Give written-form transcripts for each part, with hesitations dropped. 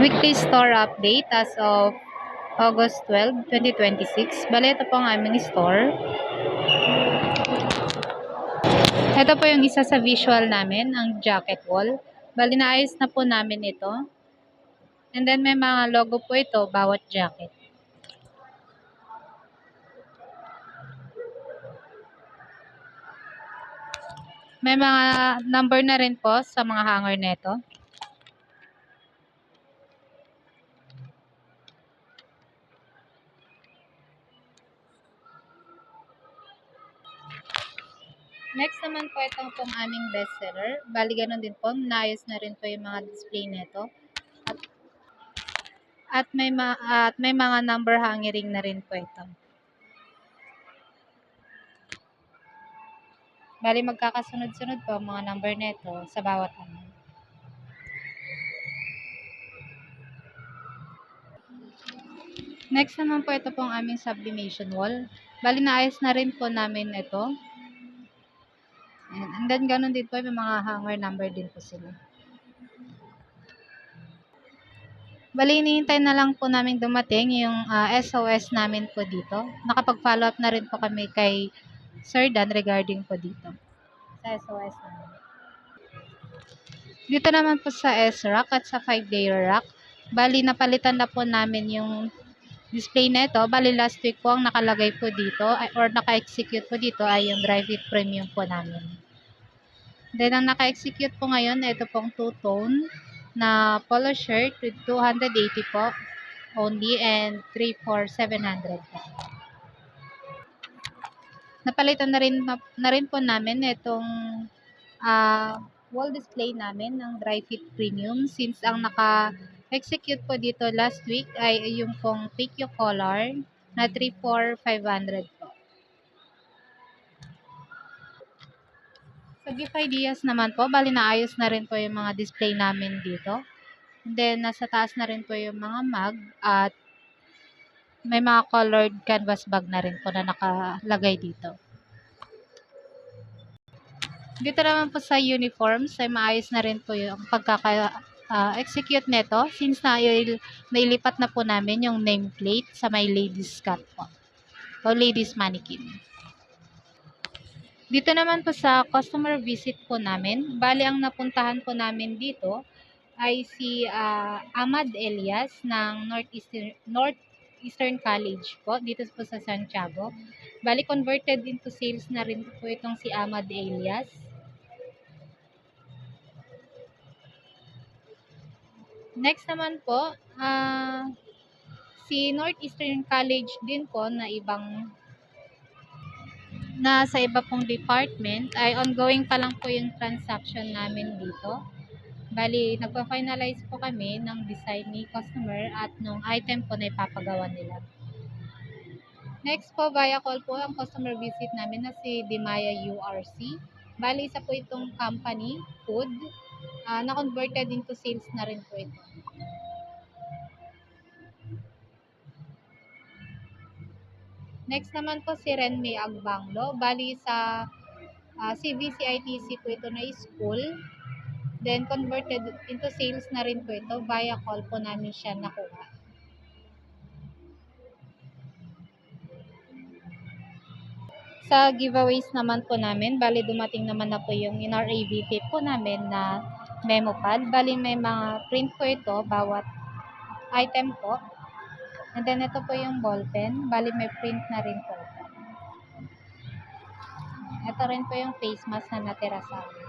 Weekly store update as of August 12, 2026. Bale, ito po ang aming store. Ito po yung isa sa visual namin, ang jacket wall. Bale, naayos na po namin ito. And then, may mga logo po ito, bawat jacket. May mga number na rin po sa mga hanger nito. Next naman po itong pong aming bestseller. Bali, ganun din po. Naayos na rin po yung mga display nito. At may mga number hangering na rin po ito. Bali, magkakasunod-sunod po ang mga number nito sa bawat hanger. Next naman po ito pong aming sublimation wall. Bali, naayos na rin po namin ito. And then, ganun din po, may mga hanger number din po sila. Bali, hinihintay na lang po namin dumating yung SOS namin po dito. Nakapag-follow up na rin po kami kay Sir Dan regarding po dito. Sa SOS namin. Dito naman po sa S-Rack at sa 5-day rack. Bali, napalitan na po namin yung display na ito. Bali, last week po ang nakalagay po dito or naka-execute po dito ay yung Drive It Premium po namin. Then, ang naka-execute po ngayon, ito pong two-tone na polo shirt with 280 po only and 3 for 700 po. Napalitan na rin po namin itong wall display namin ng Dry Fit Premium since ang naka-execute po dito last week ay yung pong pick your color na 3 for 500 po. Sa Gift Ideas naman po, bali naayos na rin po yung mga display namin dito. And then, nasa taas na rin po yung mga mug at may mga colored canvas bag na rin po na nakalagay dito. Dito naman po sa uniforms ay maayos na rin po yung pagkaka-execute nito since nailipat na po namin yung nameplate sa may ladies cut po o ladies mannequin. Dito naman po sa customer visit po namin, bali ang napuntahan po namin dito ay si Ahmad Elias ng Northeastern College po dito po sa Santiago. Bali converted into sales na rin po itong si Ahmad Elias. Next naman po, si Northeastern College din po na sa iba pong department ay ongoing pa lang po yung transaction namin dito. Bali, nagpa-finalize po kami ng design ni customer at nung item po na ipapagawa nila. Next po, via call po ang customer visit namin na si Dimaya URC. Bali, isa po itong company, food, na-converted into sales na rin po ito. Next naman po si Renme Agbanglo. Bali sa CVCITC po ito na school. Then converted into sales na rin po ito. Via call po namin siya nakuha. Sa giveaways naman po namin, bali dumating naman na po yung NRAVP po namin na memo pad. Bali may mga print po ito, bawat item po. And then ito po yung ball pen. Bali may print na rin po ito. Ito rin po yung face mask na natira sa amin.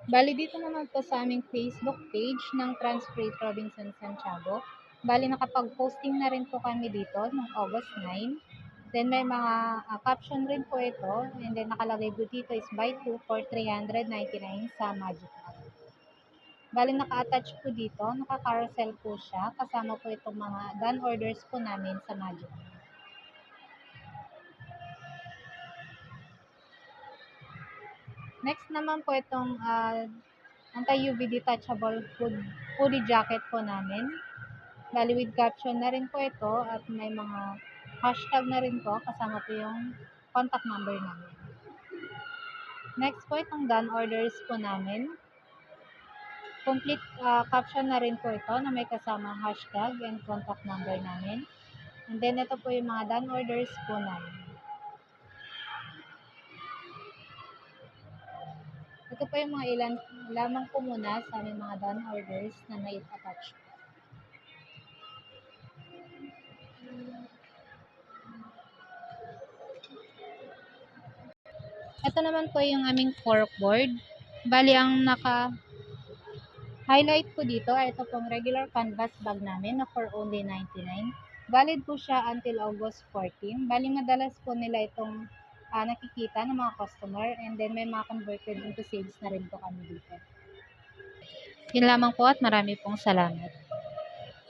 Bali dito naman po sa aming Facebook page ng Transfreight Robinson Santiago. Bali nakapag-posting na rin po kami dito noong August 9. Then may mga caption rin po ito. And then nakalagay po dito is buy 2 for 399 sa Magic Mart. Bali naka-attach po dito. Naka-carousel po siya. Kasama po itong mga done orders po namin sa Magic Mart. Next naman po itong anti-UV detachable hoodie jacket po namin. Bali with caption na rin po ito at may mga hashtag na rin po kasama po yung contact number namin. Next po itong done orders po namin. complete caption na rin po ito na may kasamang hashtag and contact number namin. And then ito po yung mga done orders po namin. Ito po yung mga ilan lamang po muna sa aming mga done orders na may attach. Ito naman po yung aming corkboard. Bali, ang naka-highlight po dito ay ito pong regular canvas bag namin na for only 99. Valid po siya until August 14. Bali, madalas po nila itong nakikita ng mga customer, and then may mga converted into sales na rin po kami dito. Yun lamang po at marami pong salamat.